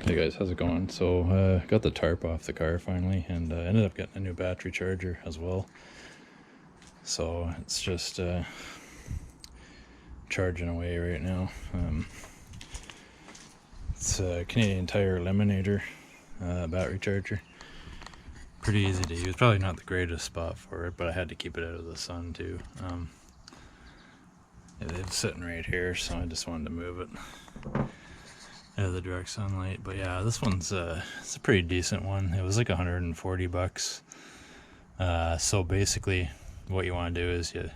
Hey guys, how's it going? So got the tarp off the car finally, and ended up getting a new battery charger as well. So it's just charging away right now. It's a Canadian Tire Eliminator battery charger. Pretty easy to use. Probably not the greatest spot for it, but I had to keep it out of the sun too. It's sitting right here, so I just wanted to move it out of the direct sunlight. But yeah, this one's it's a pretty decent one. It was like $140. So basically what you want to do is you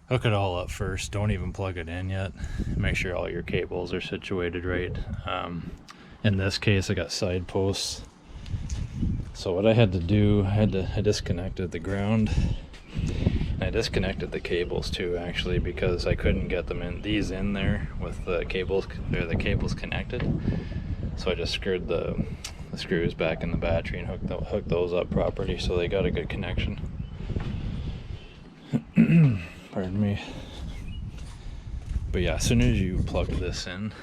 hook it all up first. Don't even plug it in yet. Make sure all your cables are situated right. In this case, I got side posts. So what I had to do, I disconnected the ground. I disconnected the cables too, actually, because I couldn't get them in there with the cables connected. So I just screwed the screws back in the battery and hooked those up properly, so they got a good connection. Pardon me. But yeah, as soon as you plug this in,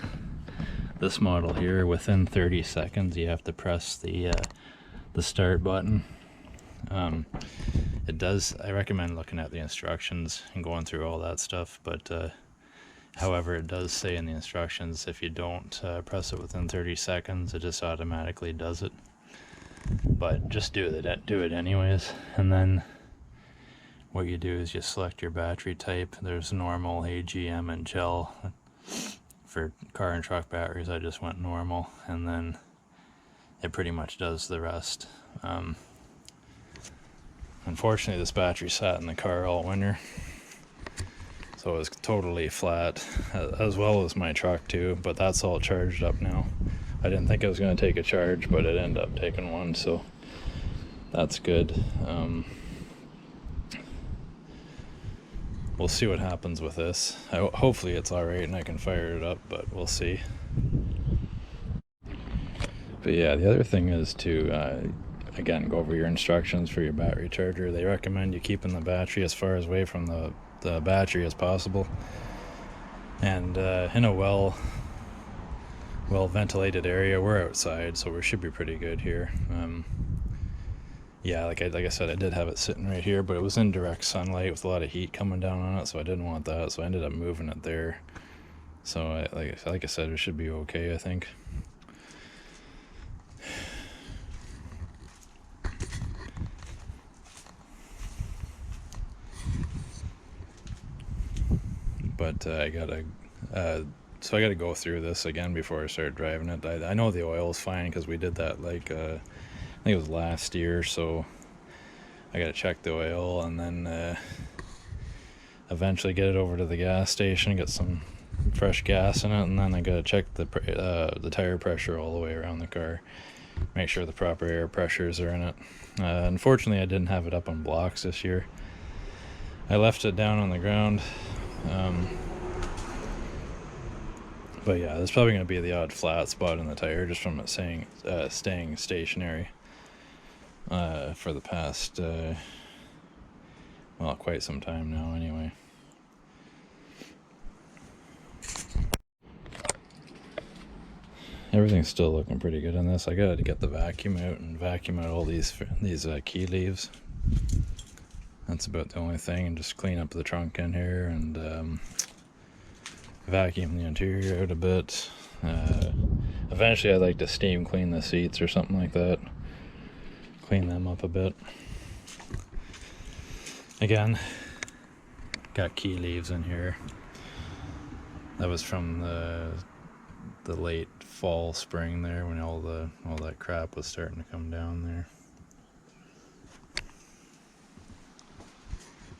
this model here, within 30 seconds you have to press the start button. I recommend looking at the instructions and going through all that stuff, but however, it does say in the instructions if you don't press it within 30 seconds, it just automatically does it. But just do it anyways. And then what you do is you select your battery type. There's normal, AGM, and gel. For car and truck batteries, I just went normal, and then it pretty much does the rest. Unfortunately, this battery sat in the car all winter, so it was totally flat, as well as my truck too, but that's all charged up now. I didn't think it was going to take a charge, but it ended up taking one, so that's good. We'll see what happens with this. Hopefully it's alright and I can fire it up, but we'll see. But yeah, the other thing is to again, go over your instructions for your battery charger. They recommend you keeping the battery as far away from the battery as possible, and in a well ventilated area. We're outside, so we should be pretty good here. Yeah, like I said, I did have it sitting right here, but it was in direct sunlight with a lot of heat coming down on it, so I didn't want that, so I ended up moving it there. So like I said, it should be okay, I think. But I gotta go through this again before I start driving it. I know the oil is fine because we did that I think it was last year, so I gotta check the oil and then eventually get it over to the gas station, get some fresh gas in it, and then I gotta check the tire pressure all the way around the car, make sure the proper air pressures are in it. Unfortunately, I didn't have it up on blocks this year. I left it down on the ground. But yeah, there's probably going to be the odd flat spot in the tire just from it staying stationary for the past, well, quite some time now anyway. Everything's still looking pretty good on this. I got to get the vacuum out and vacuum out all these key leaves. That's about the only thing, and just clean up the trunk in here and vacuum the interior out a bit. Eventually I'd like to steam clean the seats or something like that. Clean them up a bit. Again, got key leaves in here. That was from the late fall, spring there, when all that crap was starting to come down there.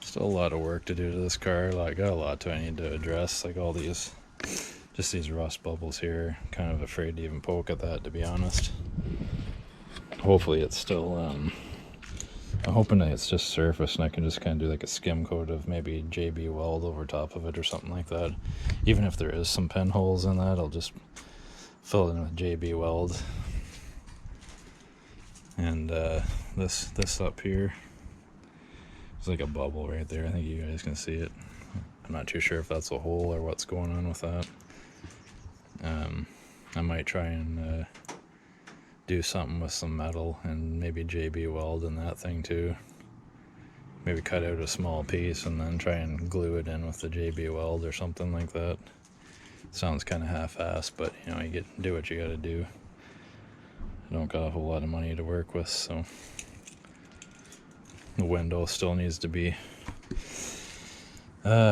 Still a lot of work to do to this car. I got a lot I need to address, like all these rust bubbles here. Kind of afraid to even poke at that, to be honest. Hopefully it's still I'm hoping that it's just surface and I can just kind of do like a skim coat of maybe JB Weld over top of it or something like that. Even if there is some pinholes in that, I'll just fill it in with JB Weld. And this up here, it's like a bubble right there. I think you guys can see it. I'm not too sure if that's a hole or what's going on with that. I might try and do something with some metal and maybe JB weld in that thing too. Maybe cut out a small piece and then try and glue it in with the JB weld or something like that. Sounds kind of half-assed, but you know, you do what you gotta do. I don't got a whole lot of money to work with, so the window still needs to be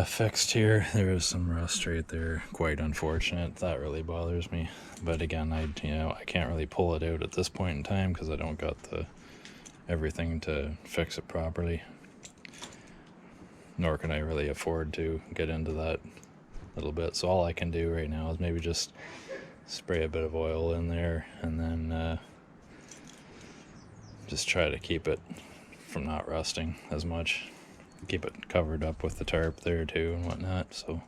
fixed here. There is some rust right there, quite unfortunate. That really bothers me, but again, I can't really pull it out at this point in time because I don't got everything to fix it properly, nor can I really afford to get into that little bit. So all I can do right now is maybe just spray a bit of oil in there and then just try to keep it from not rusting as much. Keep it covered up with the tarp there too and whatnot. So